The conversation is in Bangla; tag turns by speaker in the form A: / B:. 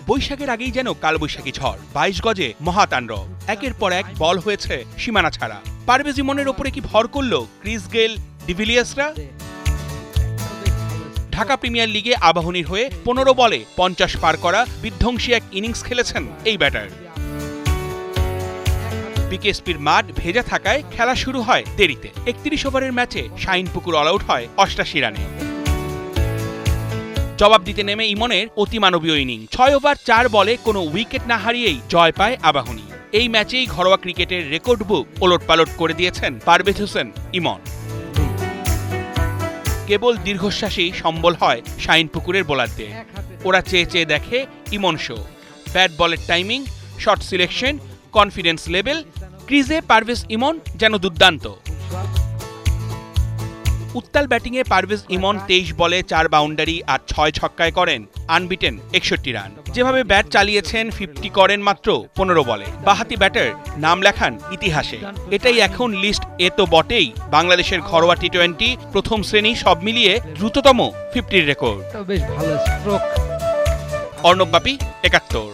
A: বৈশাখের আগেই যেন কালবৈশাখী ঝড়, 22 গজে মহাতাণ্ডব, একের পর এক বল হয়েছে সীমানা ছাড়া। পারভেজ ইমনের ওপরে কি ভর করল ক্রিস গেল, ডিভিলিয়ার্সরা? ঢাকা প্রিমিয়ার লিগে আবাহনীর হয়ে 15 বলে 50 পার করা বিধ্বংসী এক ইনিংস খেলেছেন এই ব্যাটার। বিকেএসপির মাঠ ভেজা থাকায় খেলা শুরু হয় দেরিতে। 31 ওভারের ম্যাচে শাহিনপুকুর অল আউট হয় 88 রানে। জবাব দিতে নেমে ইমনের অতিমানবীয় ইনিংস। 6 ওভার 4 বলে কোনো উইকেট না হারিয়েই জয় পায় আবাহনী। এই ম্যাচেই ঘরোয়া ক্রিকেটের রেকর্ড বুক ওলটপালট করে দিয়েছেন পারভেজ হোসেন ইমন। কেবল দীর্ঘশ্বাসেই সম্বল হয় শাহিনপুকুরের বোলারদের। ওরা চেয়ে চেয়ে দেখে ইমন শো। ব্যাট বলের timing, shot selection, confidence level, ক্রিজে পারভেজ ইমন যেন দুর্দান্ত। উত্তাল ব্যাটিংয়ে পারভেজ ইমন 23 বলে 4 বাউন্ডারি আর 6 ছক্কায় করেন আনবিটেন 61 রান। যেভাবে ব্যাট চালিয়েছেন 50 করেন মাত্র 15 বলে। বাহাতি ব্যাটার নাম লেখান ইতিহাসে। এটাই এখন লিস্ট এ তো বটেই, বাংলাদেশের ঘরোয়া টি-20 প্রথম শ্রেণী সব মিলিয়ে দ্রুততম 50 রেকর্ড।
B: বেশ ভালো স্ট্রোক।
A: অর্ণব বাপি, 71।